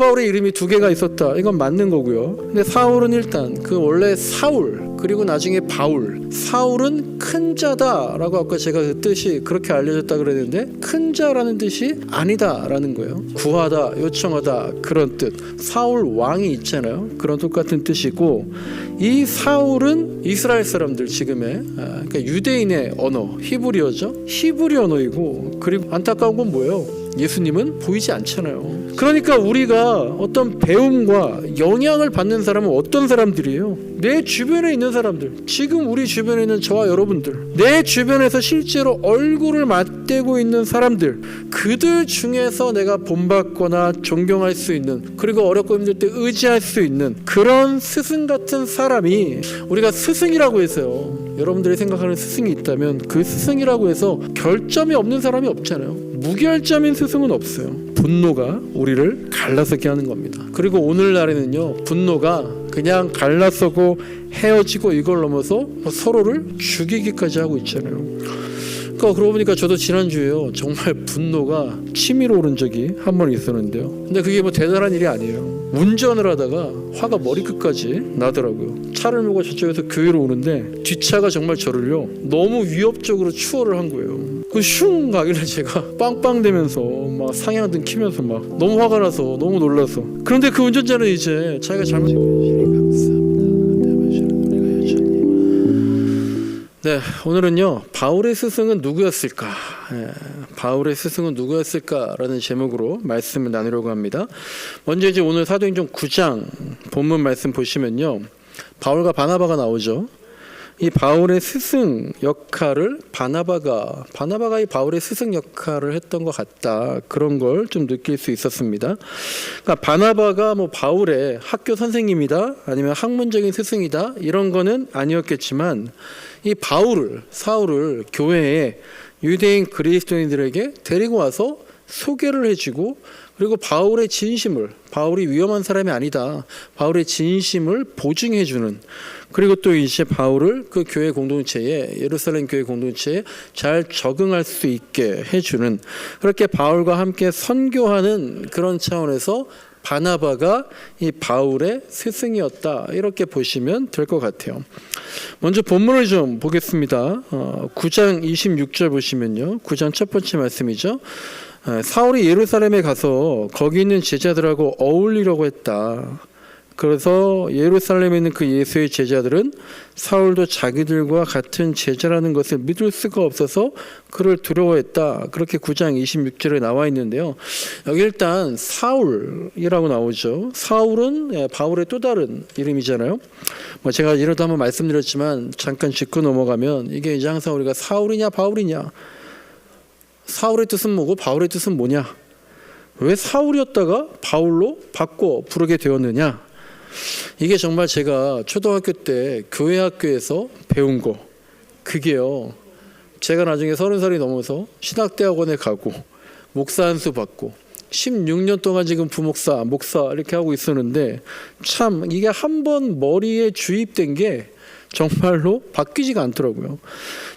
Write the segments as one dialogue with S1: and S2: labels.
S1: 바울의 이름이 두 개가 있었다. 이건 맞는 거고요. 근데 사울은 일단 그 원래 사울 그리고 나중에 바울. 사울은 큰 자다라고 아까 제가 그 뜻이 그렇게 알려졌다 그랬는데 큰 자라는 뜻이 아니다라는 거예요. 구하다, 요청하다 그런 뜻. 사울 왕이 있잖아요. 그런 똑같은 뜻이고 이 사울은 이스라엘 사람들 지금의 그러니까 유대인의 언어 히브리어죠. 히브리 언어이고 그리고 안타까운 건 뭐예요? 예수님은 보이지 않잖아요. 그러니까 우리가 어떤 배움과 영향을 받는 사람은 어떤 사람들이에요? 내 주변에 있는 사람들, 지금 우리 주변에 있는 저와 여러분들, 내 주변에서 실제로 얼굴을 맞대고 있는 사람들, 그들 중에서 내가 본받거나 존경할 수 있는, 그리고 어렵고 힘들 때 의지할 수 있는 그런 스승 같은 사람이, 우리가 스승이라고 해서요, 여러분들이 생각하는 스승이 있다면 그 스승이라고 해서 결점이 없는 사람이 없잖아요. 무결점인 스승은 없어요. 분노가 우리를 갈라서게 하는 겁니다. 그리고 오늘날에는요, 분노가 그냥 갈라서고 헤어지고 이걸 넘어서 서로를 죽이기까지 하고 있잖아요. 그러니까 그러고 보니까 저도 지난주에요, 정말 분노가 치밀어 오른 적이 한 번 있었는데요. 근데 그게 뭐 대단한 일이 아니에요. 운전을 하다가 화가 머리끝까지 나더라고요. 차를 몰고 저쪽에서 교회로 오는데 뒷차가 정말 저를요 너무 위협적으로 추월을 한 거예요. 그 슝 가길래 제가 빵빵대면서 막 상향등 키면서 막 너무 화가 나서 너무 놀라서. 그런데 그 운전자는 이제 자기가 네, 오늘은요 바울의 스승은 누구였을까? 바울의 스승은 누구였을까라는 제목으로 말씀을 나누려고 합니다. 먼저 이제 오늘 사도행전 9장 본문 말씀 보시면요, 바울과 바나바가 나오죠. 이 바울의 스승 역할을 바나바가 이 바울의 스승 역할을 했던 것 같다, 그런 걸 좀 느낄 수 있었습니다. 그러니까 바나바가 뭐 바울의 학교 선생님이다 아니면 학문적인 스승이다 이런 거는 아니었겠지만, 이 사울을 교회에 유대인 그리스도인들에게 데리고 와서 소개를 해주고, 그리고 바울의 진심을, 바울이 위험한 사람이 아니다, 바울의 진심을 보증해주는, 그리고 또 이제 바울을 그 교회 공동체에, 예루살렘 교회 공동체에 잘 적응할 수 있게 해주는, 그렇게 바울과 함께 선교하는 그런 차원에서 바나바가 이 바울의 스승이었다, 이렇게 보시면 될 것 같아요. 먼저 본문을 좀 보겠습니다. 9장 26절 보시면요, 9장 첫 번째 말씀이죠. 사울이 예루살렘에 가서 거기 있는 제자들하고 어울리려고 했다. 그래서 예루살렘에 있는 그 예수의 제자들은 사울도 자기들과 같은 제자라는 것을 믿을 수가 없어서 그를 두려워했다. 그렇게 9장 26절에 나와 있는데요. 여기 일단 사울이라고 나오죠. 사울은 바울의 또 다른 이름이잖아요. 뭐 제가 이런도 한번 말씀드렸지만 잠깐 짚고 넘어가면, 이게 이제 항상 우리가 사울이냐 바울이냐, 사울의 뜻은 뭐고 바울의 뜻은 뭐냐, 왜 사울이었다가 바울로 바꿔 부르게 되었느냐, 이게 정말 제가 초등학교 때 교회 학교에서 배운 거, 그게요, 제가 나중에 30살이 넘어서 신학대학원에 가고 목사 안수 받고 16년 동안 지금 부목사, 목사 이렇게 하고 있었는데, 참 이게 한번 머리에 주입된 게 정말로 바뀌지가 않더라고요.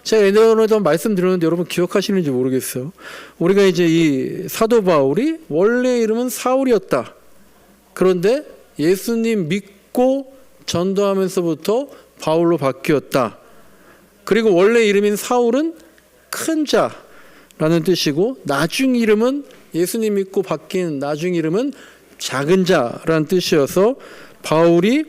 S1: 제가 예전에도 말씀드렸는데 여러분 기억하시는지 모르겠어요. 우리가 이제 이 사도 바울이 원래 이름은 사울이었다. 그런데 예수님 믿고 전도하면서부터 바울로 바뀌었다. 그리고 원래 이름인 사울은 큰 자라는 뜻이고, 나중 이름은 예수님 믿고 바뀐 나중 이름은 작은 자라는 뜻이어서, 바울이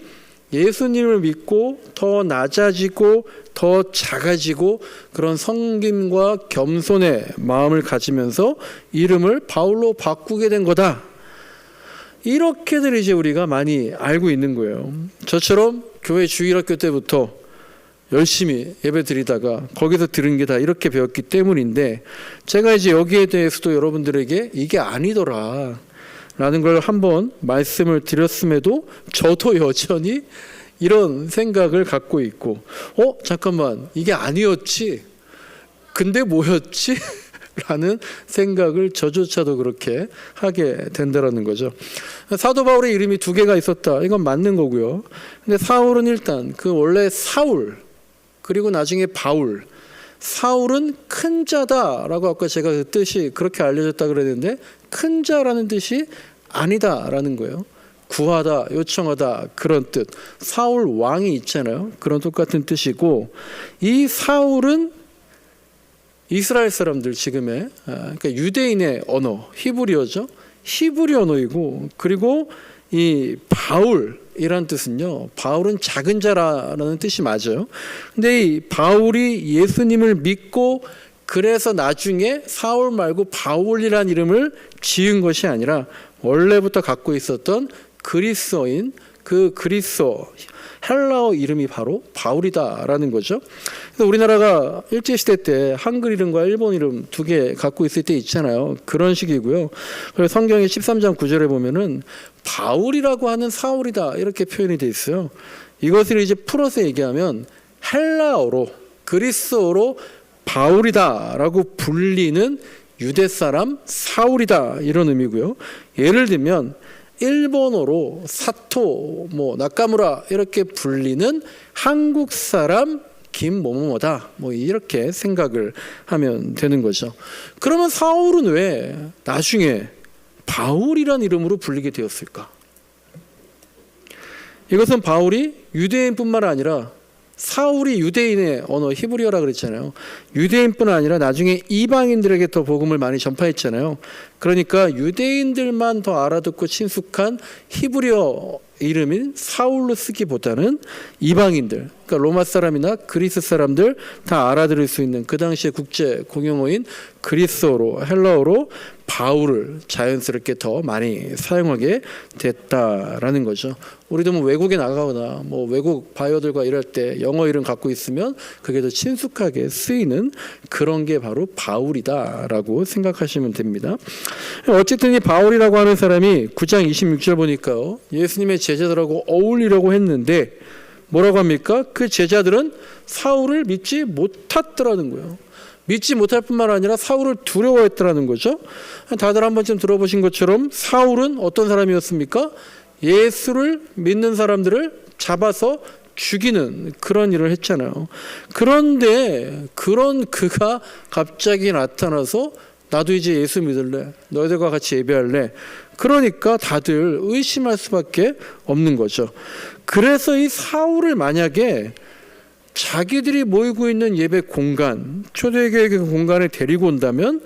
S1: 예수님을 믿고 더 낮아지고 더 작아지고 그런 섬김과 겸손의 마음을 가지면서 이름을 바울로 바꾸게 된 거다. 이렇게들 이제 우리가 많이 알고 있는 거예요. 저처럼 교회 주일학교 때부터 열심히 예배 드리다가 거기서 들은 게 다 이렇게 배웠기 때문인데, 제가 이제 여기에 대해서도 여러분들에게 이게 아니더라 라는 걸 한번 말씀을 드렸음에도 저도 여전히 이런 생각을 갖고 있고, 잠깐만, 이게 아니었지, 근데 뭐였지? 라는 생각을 저조차도 그렇게 하게 된다는 거죠. 사도 바울의 이름이 두 개가 있었다, 이건 맞는 거고요. 근데 사울은 일단 그 원래 사울 그리고 나중에 바울, 사울은 큰 자다라고 아까 제가 그 뜻이 그렇게 알려졌다 그랬는데, 큰 자라는 뜻이 아니다라는 거예요. 구하다, 요청하다 그런 뜻. 사울 왕이 있잖아요. 그런 똑같은 뜻이고, 이 사울은 이스라엘 사람들 지금의 그러니까 유대인의 언어 히브리어죠. 히브리 언어이고, 그리고 이 바울이란 뜻은요, 바울은 작은 자라는 뜻이 맞아요. 근데 이 바울이 예수님을 믿고 그래서 나중에 사울 말고 바울이란 이름을 지은 것이 아니라 원래부터 갖고 있었던 그리스어인 그 그리스어 헬라어 이름이 바로 바울이다라는 거죠. 그래서 우리나라가 일제시대 때 한글 이름과 일본 이름 두 개 갖고 있을 때 있잖아요. 그런 식이고요. 그래서 성경의 13장 9절에 보면은 바울이라고 하는 사울이다 이렇게 표현이 돼 있어요. 이것을 이제 풀어서 얘기하면 헬라어로 그리스어로 바울이다라고 불리는 유대 사람 사울이다 이런 의미고요. 예를 들면 일본어로 사토, 나카무라 이렇게 불리는 한국 사람 김某某다 이렇게 생각을 하면 되는 거죠. 그러면 사울은 왜 나중에 바울이란 이름으로 불리게 되었을까? 이것은 바울이 유대인뿐만 아니라 사울이 유대인의 언어 히브리어라 그랬잖아요. 유대인뿐 아니라 나중에 이방인들에게 더 복음을 많이 전파했잖아요. 그러니까 유대인들만 더 알아듣고 친숙한 히브리어 이름인 사울로 쓰기보다는 이방인들, 그러니까 로마 사람이나 그리스 사람들 다 알아들을 수 있는 그 당시의 국제 공용어인 그리스어로 헬라어로 바울을 자연스럽게 더 많이 사용하게 됐다라는 거죠. 우리도 외국에 나가거나 외국 바이어들과 일할 때 영어 이름 갖고 있으면 그게 더 친숙하게 쓰이는 그런 게 바로 바울이다라고 생각하시면 됩니다. 어쨌든 이 바울이라고 하는 사람이 9장 26절 보니까요, 예수님의 제자들하고 어울리려고 했는데 뭐라고 합니까? 그 제자들은 사울을 믿지 못했더라는 거예요. 믿지 못할 뿐만 아니라 사울을 두려워했더라는 거죠. 다들 한 번쯤 들어보신 것처럼 사울은 어떤 사람이었습니까? 예수를 믿는 사람들을 잡아서 죽이는 그런 일을 했잖아요. 그런데 그런 그가 갑자기 나타나서 나도 이제 예수 믿을래, 너희들과 같이 예배할래, 그러니까 다들 의심할 수밖에 없는 거죠. 그래서 이 사울을 만약에 자기들이 모이고 있는 예배 공간, 초대교회의 공간에 데리고 온다면,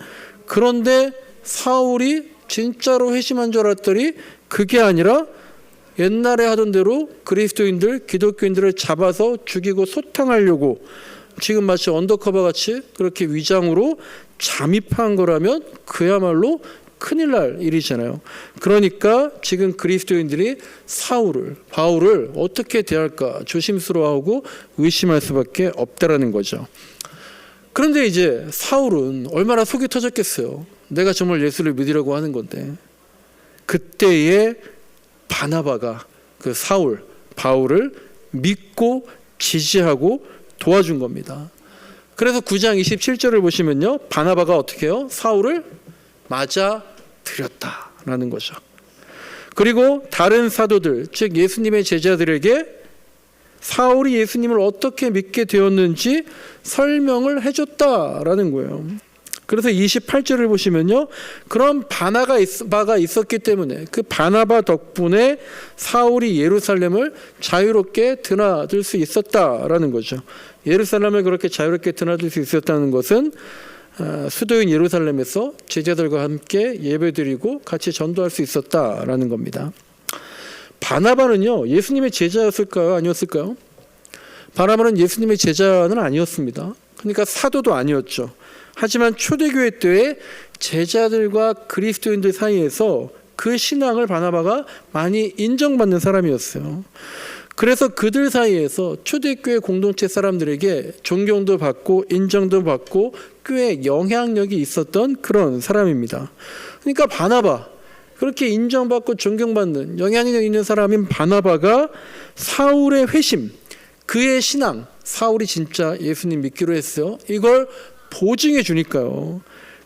S1: 그런데 사울이 진짜로 회심한 줄 알았더니 그게 아니라 옛날에 하던 대로 그리스도인들, 기독교인들을 잡아서 죽이고 소탕하려고 지금 마치 언더커버 같이 그렇게 위장으로 잠입한 거라면 그야말로 큰일 날 일이잖아요. 그러니까 지금 그리스도인들이 바울을 어떻게 대할까 조심스러워하고 의심할 수밖에 없다라는 거죠. 그런데 이제 사울은 얼마나 속이 터졌겠어요. 내가 정말 예수를 믿으려고 하는 건데. 그때에 바나바가 그 바울을 믿고 지지하고 도와준 겁니다. 그래서 9장 27절을 보시면요, 바나바가 어떻게 해요? 사울을 맞아 들였다라는 거죠. 그리고 다른 사도들, 즉 예수님의 제자들에게 사울이 예수님을 어떻게 믿게 되었는지 설명을 해줬다라는 거예요. 그래서 28절을 보시면요, 그런 바나바가 있었기 때문에 그 바나바 덕분에 사울이 예루살렘을 자유롭게 드나들 수 있었다라는 거죠. 예루살렘을 그렇게 자유롭게 드나들 수 있었다는 것은 수도인 예루살렘에서 제자들과 함께 예배드리고 같이 전도할 수 있었다라는 겁니다. 바나바는요, 예수님의 제자였을까요? 아니었을까요? 바나바는 예수님의 제자는 아니었습니다. 그러니까 사도도 아니었죠. 하지만 초대교회 때의 제자들과 그리스도인들 사이에서 그 신앙을 바나바가 많이 인정받는 사람이었어요. 그래서 그들 사이에서 초대교회 공동체 사람들에게 존경도 받고 인정도 받고 꽤 영향력이 있었던 그런 사람입니다. 그러니까 바나바, 그렇게 인정받고 존경받는 영향력 있는 사람인 바나바가 사울의 회심, 그의 신앙, 사울이 진짜 예수님 믿기로 했어요, 이걸 보증해 주니까요,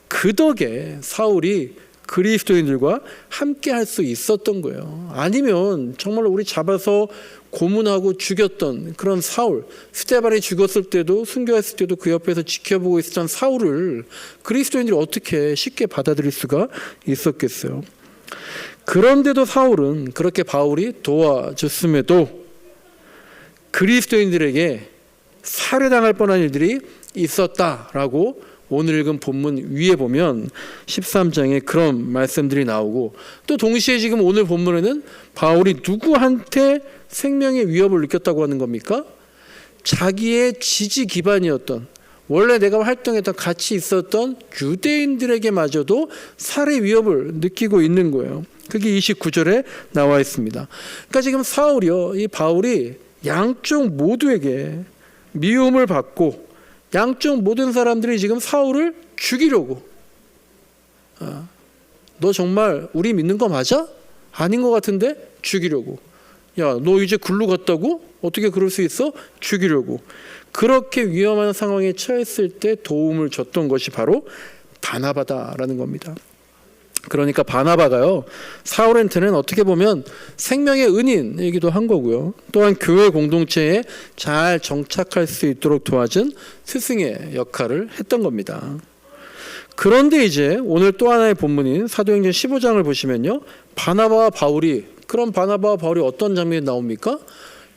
S1: 그 덕에 사울이 그리스도인들과 함께 할 수 있었던 거예요. 아니면 정말로 우리 잡아서 고문하고 죽였던 그런 사울, 스데반이 죽었을 때도 순교했을 때도 그 옆에서 지켜보고 있었던 사울을 그리스도인들이 어떻게 쉽게 받아들일 수가 있었겠어요. 그런데도 사울은 그렇게 바울이 도와줬음에도 그리스도인들에게 살해당할 뻔한 일들이 있었다라고 오늘 읽은 본문 위에 보면 13장에 그런 말씀들이 나오고, 또 동시에 지금 오늘 본문에는 바울이 누구한테 생명의 위협을 느꼈다고 하는 겁니까? 자기의 지지 기반이었던, 원래 내가 활동했던 같이 있었던 유대인들에게마저도 살해 위협을 느끼고 있는 거예요. 그게 29절에 나와 있습니다. 그러니까 지금 사울이요, 이 바울이 양쪽 모두에게 미움을 받고 양쪽 모든 사람들이 지금 사울을 죽이려고, 너 정말 우리 믿는 거 맞아? 아닌 것 같은데? 죽이려고. 야, 너 이제 굴로 갔다고? 어떻게 그럴 수 있어? 죽이려고. 그렇게 위험한 상황에 처했을 때 도움을 줬던 것이 바로 바나바다라는 겁니다. 그러니까 바나바가요, 사울한테는 어떻게 보면 생명의 은인이기도 한 거고요, 또한 교회 공동체에 잘 정착할 수 있도록 도와준 스승의 역할을 했던 겁니다. 그런데 이제 오늘 또 하나의 본문인 사도행전 15장을 보시면요, 바나바와 바울이, 그럼 바나바와 바울이 어떤 장면이 나옵니까?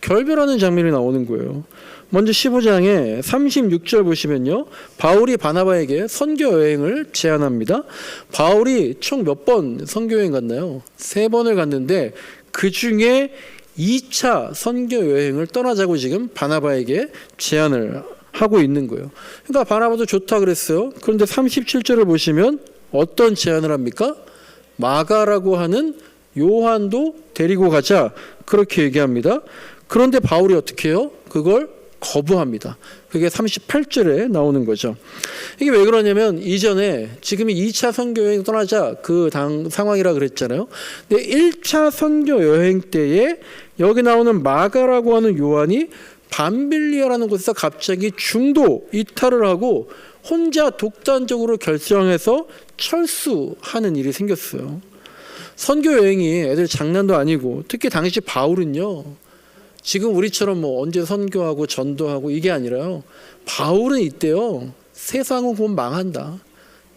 S1: 결별하는 장면이 나오는 거예요. 먼저 15장에 36절 보시면요, 바울이 바나바에게 선교 여행을 제안합니다. 바울이 총 몇 번 선교 여행 갔나요? 3번을 갔는데 그 중에 2차 선교 여행을 떠나자고 지금 바나바에게 제안을 하고 있는 거예요. 그러니까 바나바도 좋다 그랬어요. 그런데 37절을 보시면 어떤 제안을 합니까? 마가라고 하는 요한도 데리고 가자, 그렇게 얘기합니다. 그런데 바울이 어떻게 해요? 그걸 거부합니다. 그게 38절에 나오는 거죠. 이게 왜 그러냐면, 이전에 지금이 2차 선교 여행 떠나자 그 상황이라 그랬잖아요. 근데 1차 선교 여행 때에 여기 나오는 마가라고 하는 요한이 밤빌리아라는 곳에서 갑자기 중도 이탈을 하고 혼자 독단적으로 결정해서 철수하는 일이 생겼어요. 선교 여행이 애들 장난도 아니고, 특히 당시 바울은요, 지금 우리처럼 뭐 언제 선교하고 전도하고 이게 아니라요, 바울은 이때요, 세상은 곧 망한다,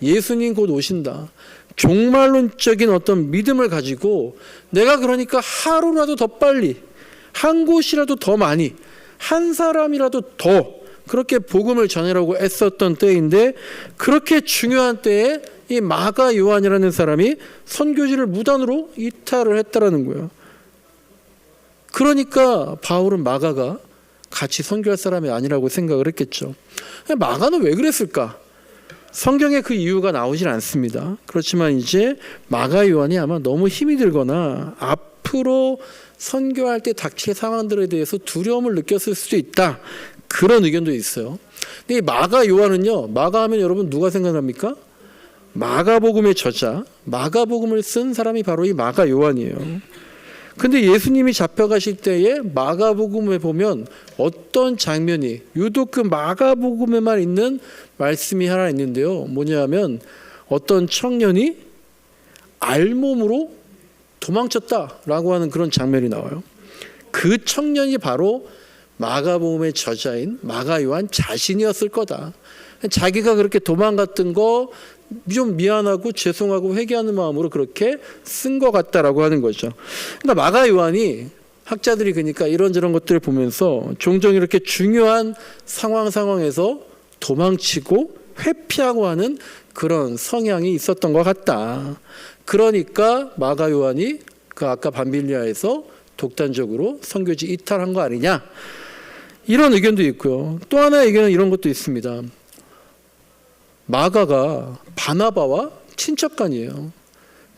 S1: 예수님 곧 오신다, 종말론적인 어떤 믿음을 가지고 내가 그러니까 하루라도 더 빨리, 한 곳이라도 더 많이, 한 사람이라도 더 그렇게 복음을 전하려고 애썼던 때인데, 그렇게 중요한 때에 이 마가 요한이라는 사람이 선교지를 무단으로 이탈을 했다라는 거예요. 그러니까 바울은 마가가 같이 선교할 사람이 아니라고 생각을 했겠죠. 마가는 왜 그랬을까? 성경에 그 이유가 나오질 않습니다. 그렇지만 이제 마가 요한이 아마 너무 힘이 들거나 앞으로 선교할 때 닥칠 상황들에 대해서 두려움을 느꼈을 수도 있다, 그런 의견도 있어요. 근데 이 마가 요한은요, 마가 하면 여러분 누가 생각납니까? 마가복음의 저자, 마가복음을 쓴 사람이 바로 이 마가 요한이에요. 근데 예수님이 잡혀가실 때에 마가복음에 보면 어떤 장면이, 유독 그 마가복음에만 있는 말씀이 하나 있는데요, 뭐냐면 어떤 청년이 알몸으로 도망쳤다라고 하는 그런 장면이 나와요. 그 청년이 바로 마가복음의 저자인 마가 요한 자신이었을 거다. 자기가 그렇게 도망갔던 거 좀 미안하고 죄송하고 회개하는 마음으로 그렇게 쓴 것 같다라고 하는 거죠. 그러니까 마가 요한이, 학자들이 그러니까 이런저런 것들을 보면서 종종 이렇게 중요한 상황에서 도망치고 회피하고 하는 그런 성향이 있었던 것 같다. 그러니까 마가 요한이 그 아까 밤빌리아에서 독단적으로 선교지 이탈한 거 아니냐, 이런 의견도 있고요. 또 하나의 의견은 이런 것도 있습니다. 마가가 바나바와 친척간이에요.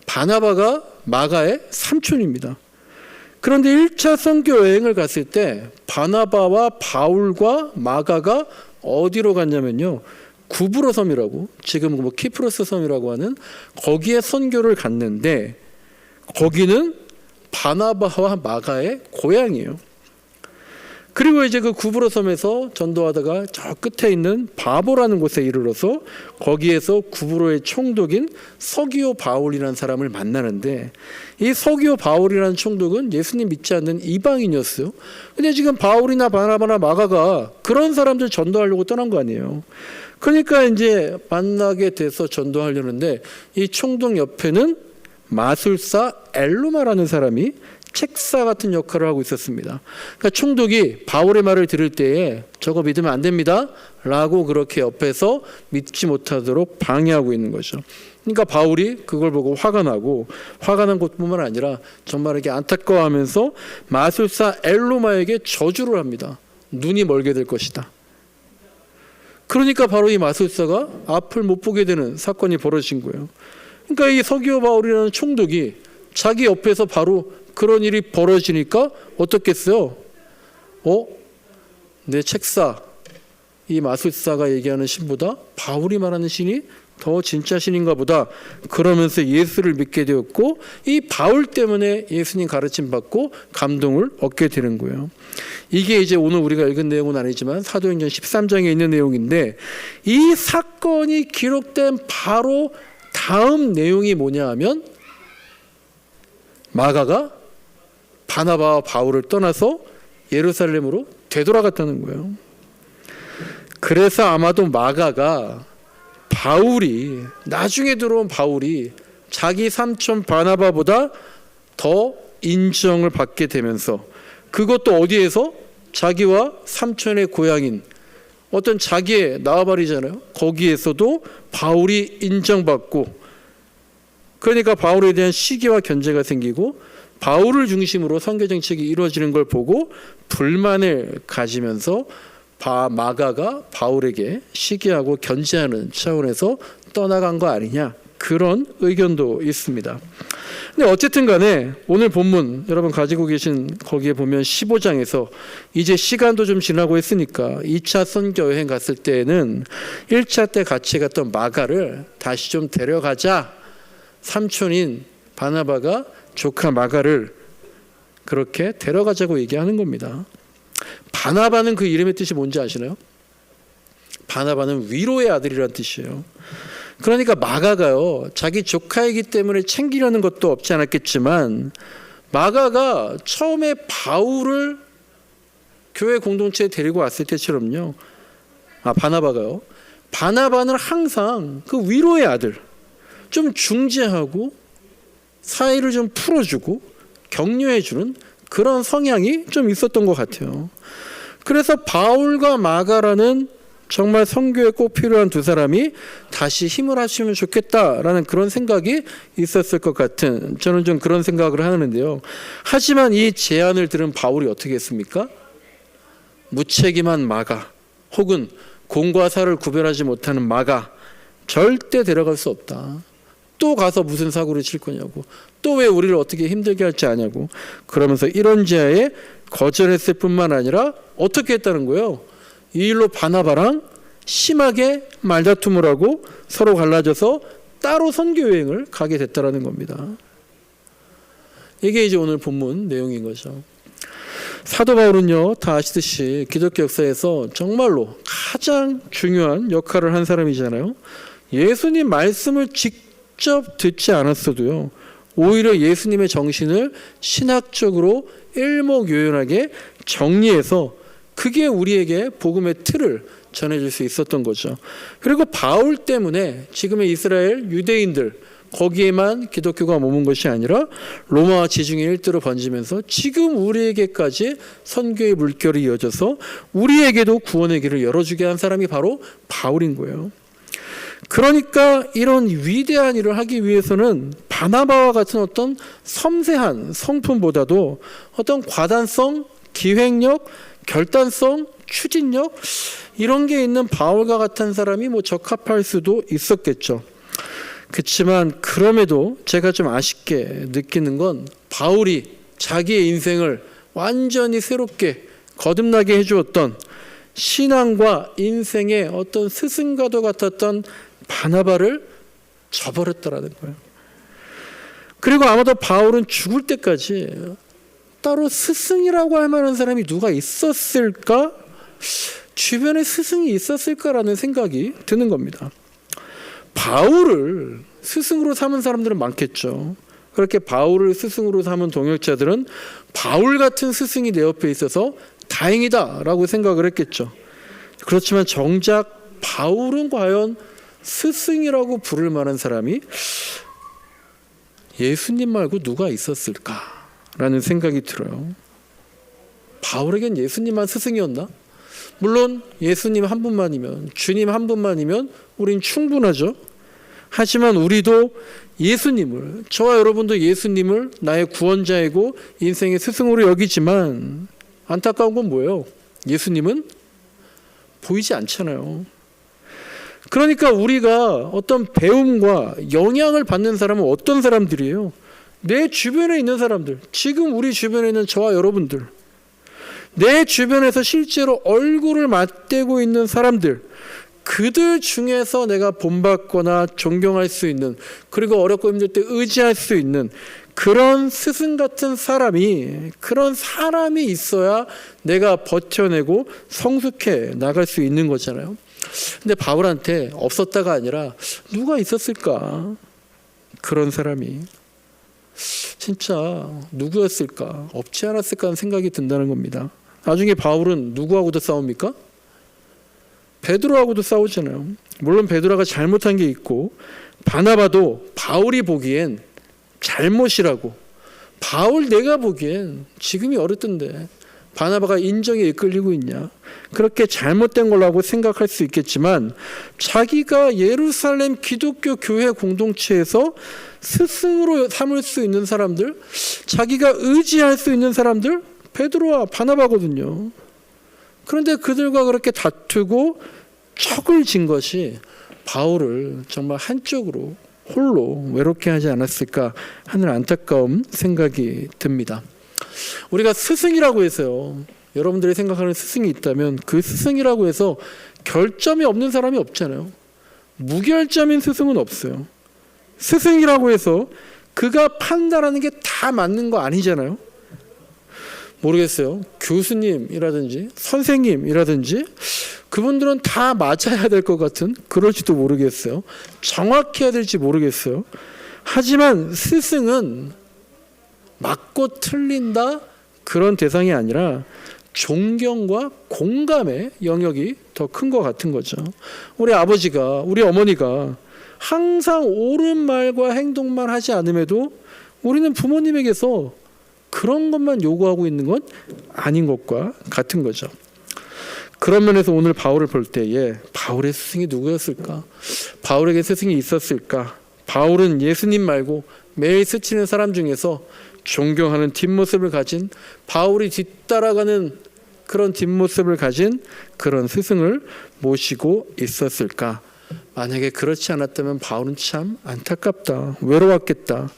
S1: 바나바가 마가의 삼촌입니다. 그런데 1차 선교 여행을 갔을 때 바나바와 바울과 마가가 어디로 갔냐면요, 구브로 섬이라고, 지금 뭐 키프로스 섬이라고 하는 거기에 선교를 갔는데, 거기는 바나바와 마가의 고향이에요. 그리고 이제 그 구브로 섬에서 전도하다가 저 끝에 있는 바보라는 곳에 이르러서 거기에서 구브로의 총독인 서기오 바울이라는 사람을 만나는데, 이 서기오 바울이라는 총독은 예수님 믿지 않는 이방인이었어요. 근데 지금 바울이나 바나바나 마가가 그런 사람들 전도하려고 떠난 거 아니에요. 그러니까 이제 만나게 돼서 전도하려는데, 이 총독 옆에는 마술사 엘루마라는 사람이 책사 같은 역할을 하고 있었습니다. 그러니까 총독이 바울의 말을 들을 때에 저거 믿으면 안 됩니다 라고 그렇게 옆에서 믿지 못하도록 방해하고 있는 거죠. 그러니까 바울이 그걸 보고 화가 나고, 화가 난 것뿐만 아니라 정말 이렇게 안타까워하면서 마술사 엘루마에게 저주를 합니다. 눈이 멀게 될 것이다. 그러니까 바로 이 마술사가 앞을 못 보게 되는 사건이 벌어진 거예요. 그러니까 이 서기오 바울이라는 총독이 자기 옆에서 바로 그런 일이 벌어지니까 어떻겠어요? 내 책사, 이 마술사가 얘기하는 신보다 바울이 말하는 신이 더 진짜 신인가 보다. 그러면서 예수를 믿게 되었고, 이 바울 때문에 예수님 가르침 받고 감동을 얻게 되는 거예요. 이게 이제 오늘 우리가 읽은 내용은 아니지만 사도행전 13장에 있는 내용인데, 이 사건이 기록된 바로 다음 내용이 뭐냐 하면 마가가 바나바와 바울을 떠나서 예루살렘으로 되돌아갔다는 거예요. 그래서 아마도 마가가 바울이, 나중에 들어온 바울이 자기 삼촌 바나바보다 더 인정을 받게 되면서, 그것도 어디에서? 자기와 삼촌의 고향인 어떤 자기의 나와바리잖아요. 거기에서도 바울이 인정받고, 그러니까 바울에 대한 시기와 견제가 생기고 바울을 중심으로 선교 정책이 이루어지는 걸 보고 불만을 가지면서 마가가 바울에게 시기하고 견제하는 차원에서 떠나간 거 아니냐, 그런 의견도 있습니다. 근데 어쨌든 간에 오늘 본문 여러분 가지고 계신 거기에 보면 15장에서 이제 시간도 좀 지나고 했으니까 2차 선교 여행 갔을 때는 1차 때 같이 갔던 마가를 다시 좀 데려가자, 삼촌인 바나바가 조카 마가를 그렇게 데려가자고 얘기하는 겁니다. 바나바는 그 이름의 뜻이 뭔지 아시나요? 바나바는 위로의 아들이라는 뜻이에요. 그러니까 마가가요, 자기 조카이기 때문에 챙기려는 것도 없지 않았겠지만, 마가가 처음에 바울을 교회 공동체에 데리고 왔을 때처럼요, 바나바가요, 바나바는 항상 그 위로의 아들, 좀 중재하고 사이를 좀 풀어주고 격려해주는 그런 성향이 좀 있었던 것 같아요. 그래서 바울과 마가라는 정말 선교에 꼭 필요한 두 사람이 다시 힘을 합치면 좋겠다라는 그런 생각이 있었을 것 같은, 저는 좀 그런 생각을 하는데요. 하지만 이 제안을 들은 바울이 어떻게 했습니까? 무책임한 마가, 혹은 공과 사를 구별하지 못하는 마가, 절대 데려갈 수 없다. 또 가서 무슨 사고를 칠 거냐고, 또 왜 우리를 어떻게 힘들게 할지 아냐고, 그러면서 이런 제안에 거절했을 뿐만 아니라 어떻게 했다는 거예요? 이 일로 바나바랑 심하게 말다툼을 하고 서로 갈라져서 따로 선교 여행을 가게 됐다라는 겁니다. 이게 이제 오늘 본문 내용인 거죠. 사도 바울은요, 다 아시듯이 기독교 역사에서 정말로 가장 중요한 역할을 한 사람이잖아요. 예수님 말씀을 직접 듣지 않았어도요, 오히려 예수님의 정신을 신학적으로 일목요연하게 정리해서 그게 우리에게 복음의 틀을 전해줄 수 있었던 거죠. 그리고 바울 때문에 지금의 이스라엘 유대인들, 거기에만 기독교가 머문 것이 아니라 로마와 지중해 일대로 번지면서 지금 우리에게까지 선교의 물결이 이어져서 우리에게도 구원의 길을 열어주게 한 사람이 바로 바울인 거예요. 그러니까 이런 위대한 일을 하기 위해서는 바나바와 같은 어떤 섬세한 성품보다도 어떤 과단성, 기획력, 결단성, 추진력, 이런 게 있는 바울과 같은 사람이 적합할 수도 있었겠죠. 그렇지만 그럼에도 제가 좀 아쉽게 느끼는 건, 바울이 자기의 인생을 완전히 새롭게 거듭나게 해주었던 신앙과 인생의 어떤 스승과도 같았던 바나바를 저버렸다라는 거예요. 그리고 아마도 바울은 죽을 때까지 따로 스승이라고 할 만한 사람이 누가 있었을까? 주변에 스승이 있었을까라는 생각이 드는 겁니다. 바울을 스승으로 삼은 사람들은 많겠죠. 그렇게 바울을 스승으로 삼은 동역자들은 바울 같은 스승이 내 옆에 있어서 다행이다라고 생각을 했겠죠. 그렇지만 정작 바울은 과연 스승이라고 부를 만한 사람이 예수님 말고 누가 있었을까라는 생각이 들어요. 바울에겐 예수님만 스승이었나? 물론 예수님 한 분만이면, 주님 한 분만이면 우린 충분하죠. 하지만 우리도 예수님을, 저와 여러분도 예수님을 나의 구원자이고 인생의 스승으로 여기지만 안타까운 건 뭐예요? 예수님은 보이지 않잖아요. 그러니까 우리가 어떤 배움과 영향을 받는 사람은 어떤 사람들이에요? 내 주변에 있는 사람들, 지금 우리 주변에 있는 저와 여러분들, 내 주변에서 실제로 얼굴을 맞대고 있는 사람들, 그들 중에서 내가 본받거나 존경할 수 있는, 그리고 어렵고 힘들 때 의지할 수 있는 그런 스승 같은 사람이, 그런 사람이 있어야 내가 버텨내고 성숙해 나갈 수 있는 거잖아요. 근데 바울한테 없었다가 아니라 누가 있었을까? 그런 사람이 진짜 누구였을까? 없지 않았을까 하는 생각이 든다는 겁니다. 나중에 바울은 누구하고도 싸웁니까? 베드로하고도 싸우잖아요. 물론 베드로가 잘못한 게 있고 바나바도 바울이 보기엔 잘못이라고, 바울 내가 보기엔 지금이 어렸던데 바나바가 인정에 이끌리고 있냐, 그렇게 잘못된 걸로 생각할 수 있겠지만 자기가 예루살렘 기독교 교회 공동체에서 스승으로 삼을 수 있는 사람들, 자기가 의지할 수 있는 사람들 베드로와 바나바거든요. 그런데 그들과 그렇게 다투고 척을 진 것이 바울을 정말 한쪽으로 홀로 외롭게 하지 않았을까 하는 안타까운 생각이 듭니다. 우리가 스승이라고 해서요, 여러분들이 생각하는 스승이 있다면 그 스승이라고 해서 결점이 없는 사람이 없잖아요. 무결점인 스승은 없어요. 스승이라고 해서 그가 판단하는 게 다 맞는 거 아니잖아요. 모르겠어요. 교수님이라든지 선생님이라든지 그분들은 다 맞아야 될 것 같은, 그럴지도 모르겠어요. 정확해야 될지 모르겠어요. 하지만 스승은 맞고 틀린다 그런 대상이 아니라 존경과 공감의 영역이 더 큰 것 같은 거죠. 우리 아버지가, 우리 어머니가 항상 옳은 말과 행동만 하지 않음에도 우리는 부모님에게서 그런 것만 요구하고 있는 건 아닌 것과 같은 거죠. 그런 면에서 오늘 바울을 볼 때에 바울의 스승이 누구였을까? 바울에게 스승이 있었을까? 바울은 예수님 말고 매일 스치는 사람 중에서 존경하는 뒷모습을 가진, 바울이 뒤따라가는 그런 뒷모습을 가진 그런 스승을 모시고 있었을까? 만약에 그렇지 않았다면 바울은 참 안타깝다, 외로웠겠다.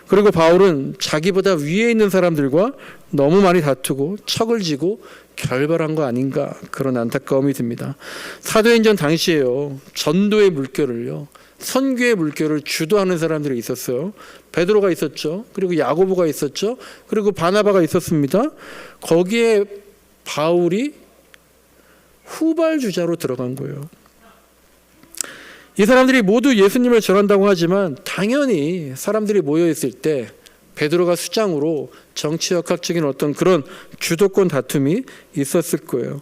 S1: 그리고 바울은 자기보다 위에 있는 사람들과 너무 많이 다투고 척을 지고 결별한 거 아닌가, 그런 안타까움이 듭니다. 사도행전 당시에요, 전도의 물결을요, 선교의 물결을 주도하는 사람들이 있었어요. 베드로가 있었죠. 그리고 야고보가 있었죠. 그리고 바나바가 있었습니다. 거기에 바울이 후발주자로 들어간 거예요. 이 사람들이 모두 예수님을 전한다고 하지만 당연히 사람들이 모여있을 때 베드로가 수장으로 정치역학적인 어떤 그런 주도권 다툼이 있었을 거예요.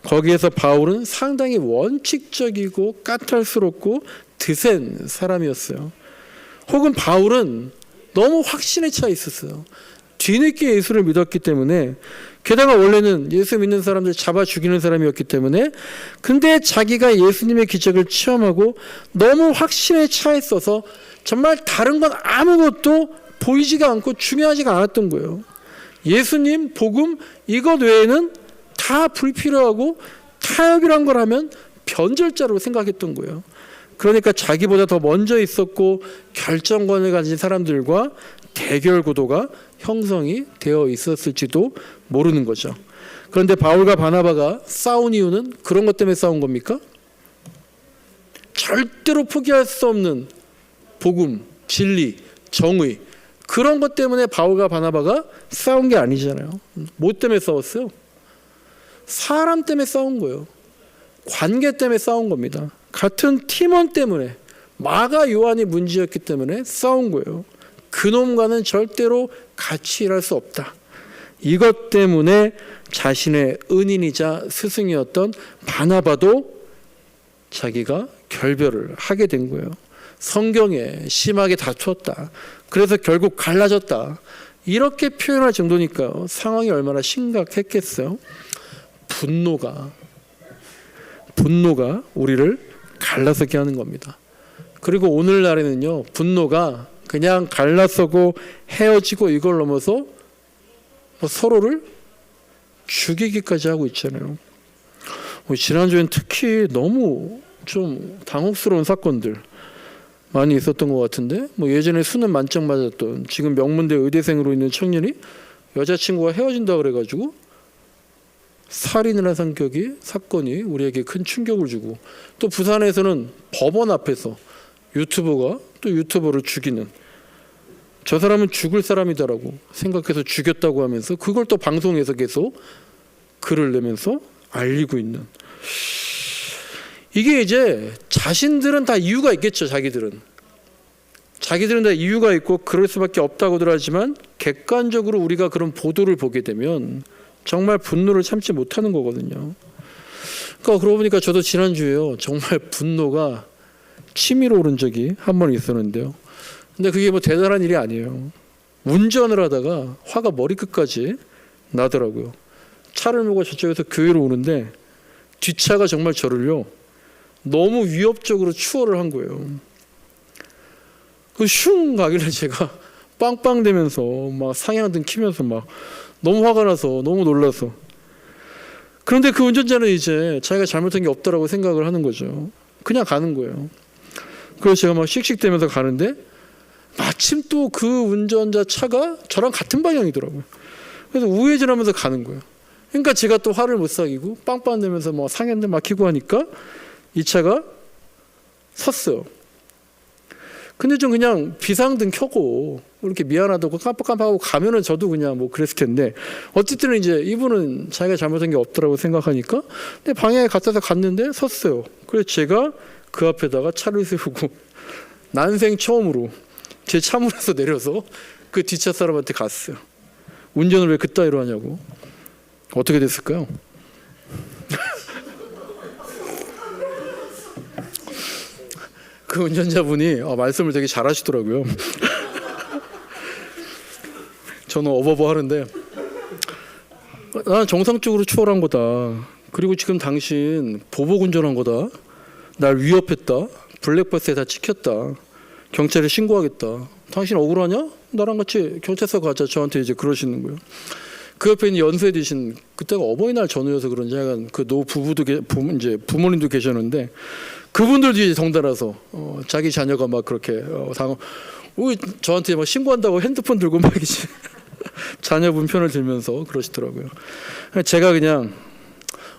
S1: 거기에서 바울은 상당히 원칙적이고 까탈스럽고 드센 사람이었어요. 혹은 바울은 너무 확신에 차 있었어요. 뒤늦게 예수를 믿었기 때문에, 게다가 원래는 예수 믿는 사람들 잡아 죽이는 사람이었기 때문에, 근데 자기가 예수님의 기적을 체험하고 너무 확신에 차 있어서 정말 다른 건 아무것도 보이지가 않고 중요하지가 않았던 거예요. 예수님, 복음, 이것 외에는 다 불필요하고 타협이란 걸 하면 변절자로 생각했던 거예요. 그러니까 자기보다 더 먼저 있었고 결정권을 가진 사람들과 대결 구도가 형성이 되어 있었을지도 모르는 거죠. 그런데 바울과 바나바가 싸운 이유는 그런 것 때문에 싸운 겁니까? 절대로 포기할 수 없는 복음, 진리, 정의, 그런 것 때문에 바울과 바나바가 싸운 게 아니잖아요. 뭐 때문에 싸웠어요? 사람 때문에 싸운 거예요. 관계 때문에 싸운 겁니다. 같은 팀원 때문에, 마가 요한이 문제였기 때문에 싸운 거예요. 그놈과는 절대로 같이 일할 수 없다. 이것 때문에 자신의 은인이자 스승이었던 바나바도 자기가 결별을 하게 된 거예요. 성경에 심하게 다투었다. 그래서 결국 갈라졌다. 이렇게 표현할 정도니까 상황이 얼마나 심각했겠어요. 분노가 우리를 갈라서게 하는 겁니다. 그리고 오늘날에는요, 분노가 그냥 갈라서고 헤어지고 이걸 넘어서 서로를 죽이기까지 하고 있잖아요. 지난주엔 특히 너무 좀 당혹스러운 사건들 많이 있었던 것 같은데, 예전에 수능 만점 맞았던 지금 명문대 의대생으로 있는 청년이 여자친구와 헤어진다 그래가지고 살인을 한 사건이 우리에게 큰 충격을 주고, 또 부산에서는 법원 앞에서 유튜버가 또 유튜버를 죽이는, 저 사람은 죽을 사람이다라고 생각해서 죽였다고 하면서 그걸 또 방송에서 계속 글을 내면서 알리고 있는, 이게 이제 자신들은 다 이유가 있겠죠. 자기들은 다 이유가 있고 그럴 수밖에 없다고들 하지만 객관적으로 우리가 그런 보도를 보게 되면 정말 분노를 참지 못하는 거거든요. 그러니까 그러고 보니까 저도 지난주에요, 정말 분노가 치밀어 오른 적이 한 번 있었는데요. 근데 그게 대단한 일이 아니에요. 운전을 하다가 화가 머리끝까지 나더라고요. 차를 몰고 저쪽에서 교회로 오는데 뒷차가 정말 저를요, 너무 위협적으로 추월을 한 거예요. 슝 가길래 제가 빵빵대면서 막 상향등 키면서 막 너무 화가 나서 너무 놀라서, 그런데 그 운전자는 이제 자기가 잘못한 게 없다라고 생각을 하는 거죠. 그냥 가는 거예요. 그래서 제가 막 씩씩대면서 가는데 마침 또 그 운전자 차가 저랑 같은 방향이더라고요. 그래서 우회전하면서 가는 거예요. 그러니까 제가 또 화를 못 사기고 빵빵대면서 막 상향등 막히고 하니까 이 차가 섰어요. 근데 좀 그냥 비상등 켜고 이렇게 미안하다고 깜빡깜빡하고 가면은 저도 그냥 그랬을 텐데, 어쨌든 이제 이분은 자기가 잘못한 게 없더라고 생각하니까 근데 방향에 갖다서 갔는데 섰어요. 그래서 제가 그 앞에다가 차를 세우고 난생 처음으로 제 차문에서 내려서 그 뒷차 사람한테 갔어요. 운전을 왜 그따위로 하냐고. 어떻게 됐을까요? 그 운전자분이 말씀을 되게 잘하시더라고요. 저는 어버버 하는데, 나는 정상적으로 추월한 거다. 그리고 지금 당신 보복 운전한 거다. 날 위협했다. 블랙박스에 다 찍혔다. 경찰에 신고하겠다. 당신 억울하냐? 나랑 같이 경찰서 가자. 저한테 이제 그러시는 거예요. 그 옆에 있는 연세 드신, 그때가 어버이날 전후여서 그런지 약간 그 노 부부도 이제 부모님도 계셨는데, 그분들도 이제 덩달아서 자기 자녀가 막 그렇게 저한테 막 신고한다고 핸드폰 들고 막 이제 자녀분 편을 들면서 그러시더라고요. 제가 그냥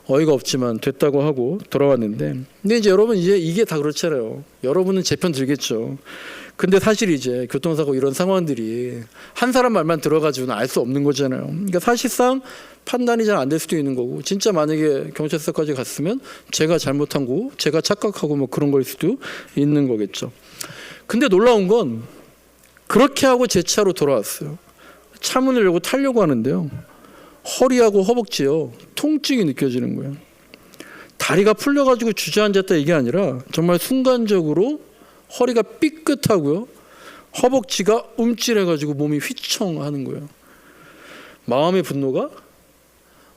S1: 어이가 없지만 됐다고 하고 돌아왔는데, 근데 이제 여러분, 이제 이게 다 그렇잖아요. 여러분은 제 편 들겠죠. 근데 사실 이제 교통사고 이런 상황들이 한 사람 말만 들어가지고는 알 수 없는 거잖아요. 그러니까 사실상 판단이 잘 안 될 수도 있는 거고, 진짜 만약에 경찰서까지 갔으면 제가 잘못한 거, 제가 착각하고 그런 걸 수도 있는 거겠죠. 근데 놀라운 건 그렇게 하고 제 차로 돌아왔어요. 차문을 열고 타려고 하는데요, 허리하고 허벅지요, 통증이 느껴지는 거예요. 다리가 풀려가지고 주저앉았다 이게 아니라 정말 순간적으로 허리가 삐끗하고요, 허벅지가 움찔해가지고 몸이 휘청하는 거예요. 마음의 분노가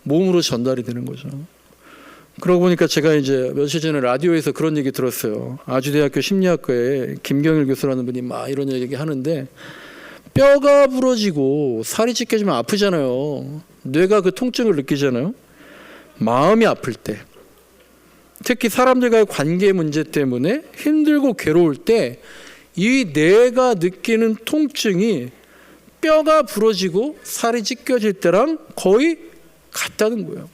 S1: 몸으로 전달이 되는 거죠. 그러고 보니까 제가 이제 며칠 전에 라디오에서 그런 얘기 들었어요. 아주대학교 심리학과에 김경일 교수라는 분이 막 이런 얘기 하는데, 뼈가 부러지고 살이 찢겨지면 아프잖아요. 뇌가 그 통증을 느끼잖아요. 마음이 아플 때, 특히 사람들과의 관계 문제 때문에 힘들고 괴로울 때 이 뇌가 느끼는 통증이 뼈가 부러지고 살이 찢겨질 때랑 거의 같다는 거예요.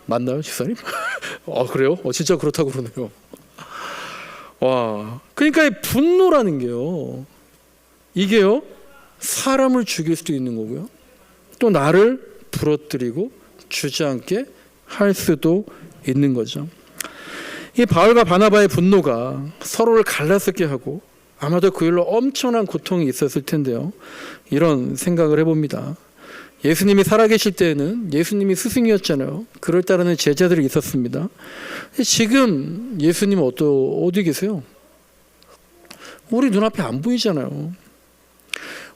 S1: 맞나요, 집사님? 그래요? 진짜 그렇다고 그러네요. 와, 그러니까 이 분노라는 게요, 이게요, 사람을 죽일 수도 있는 거고요, 또 나를 부러뜨리고 주저앉게 할 수도 있는 거죠. 이 바울과 바나바의 분노가 서로를 갈라서게 하고 아마도 그 일로 엄청난 고통이 있었을 텐데요, 이런 생각을 해봅니다. 예수님이 살아계실 때에는 예수님이 스승이었잖아요. 그를 따르는 제자들이 있었습니다. 지금 예수님은 어디 계세요? 우리 눈앞에 안 보이잖아요.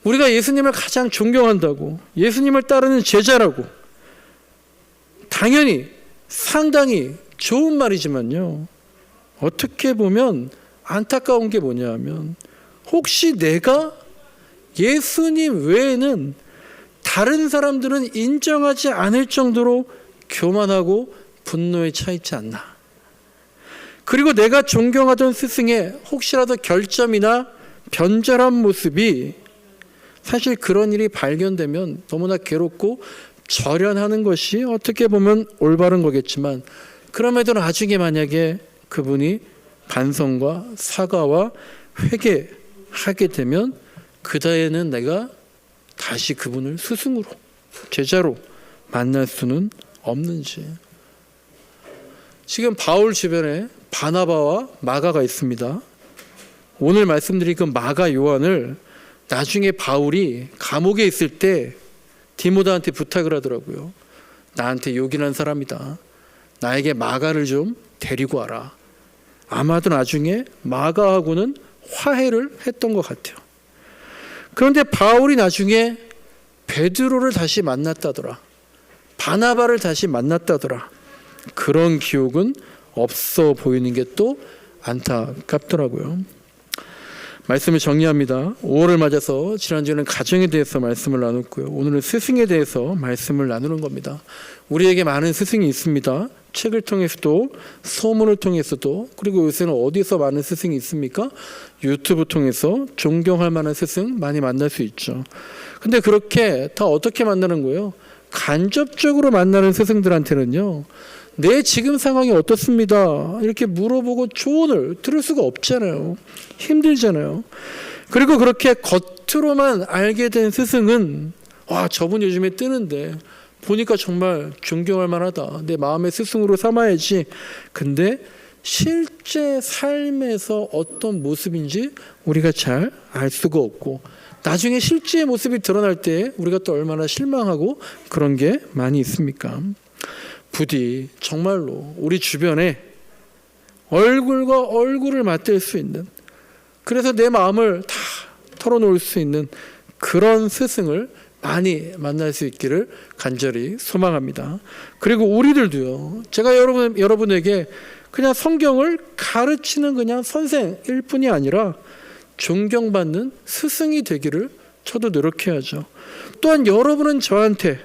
S1: 우리가 예수님을 가장 존경한다고, 예수님을 따르는 제자라고, 당연히 상당히 좋은 말이지만요, 어떻게 보면 안타까운 게 뭐냐 하면, 혹시 내가 예수님 외에는 다른 사람들은 인정하지 않을 정도로 교만하고 분노에 차 있지 않나. 그리고 내가 존경하던 스승의 혹시라도 결점이나 변절한 모습이, 사실 그런 일이 발견되면 너무나 괴롭고 절연하는 것이 어떻게 보면 올바른 거겠지만, 그럼에도 나중에 만약에 그분이 반성과 사과와 회개하게 되면 그다에는 내가 다시 그분을 스승으로, 제자로 만날 수는 없는지. 지금 바울 주변에 바나바와 마가가 있습니다. 오늘 말씀드린 그 마가 요한을 나중에 바울이 감옥에 있을 때 디모데한테 부탁을 하더라고요. 나한테 요긴한 사람이다. 나에게 마가를 좀 데리고 와라. 아마도 나중에 마가하고는 화해를 했던 것 같아요. 그런데 바울이 나중에 베드로를 다시 만났다더라, 바나바를 다시 만났다더라, 그런 기억은 없어 보이는 게 또 안타깝더라고요. 말씀을 정리합니다. 5월을 맞아서 지난주에는 가정에 대해서 말씀을 나눴고요, 오늘은 스승에 대해서 말씀을 나누는 겁니다. 우리에게 많은 스승이 있습니다. 책을 통해서도, 소문을 통해서도, 그리고 요새는 어디서 많은 스승이 있습니까? 유튜브 통해서 존경할 만한 스승 많이 만날 수 있죠. 근데 그렇게 다 어떻게 만나는 거예요? 간접적으로 만나는 스승들한테는요, 내 지금 상황이 어떻습니다, 이렇게 물어보고 조언을 들을 수가 없잖아요. 힘들잖아요. 그리고 그렇게 겉으로만 알게 된 스승은, 와, 저분 요즘에 뜨는데 보니까 정말 존경할 만하다, 내 마음의 스승으로 삼아야지. 근데 실제 삶에서 어떤 모습인지 우리가 잘 알 수가 없고, 나중에 실제의 모습이 드러날 때 우리가 또 얼마나 실망하고 그런 게 많이 있습니까? 부디 정말로 우리 주변에 얼굴과 얼굴을 맞댈 수 있는, 그래서 내 마음을 다 털어놓을 수 있는 그런 스승을 많이 만날 수 있기를 간절히 소망합니다. 그리고 우리들도요, 제가 여러분에게 그냥 성경을 가르치는 그냥 선생일 뿐이 아니라 존경받는 스승이 되기를 저도 노력해야죠. 또한 여러분은 저한테,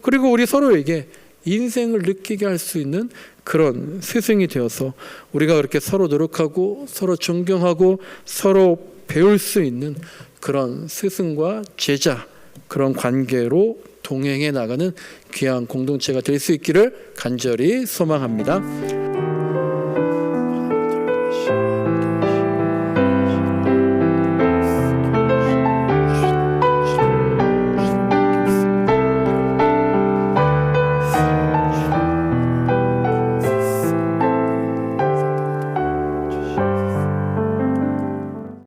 S1: 그리고 우리 서로에게 인생을 느끼게 할 수 있는 그런 스승이 되어서 우리가 그렇게 서로 노력하고 서로 존경하고 서로 배울 수 있는 그런 스승과 제자, 그런 관계로 동행해 나가는 귀한 공동체가 될 수 있기를 간절히 소망합니다.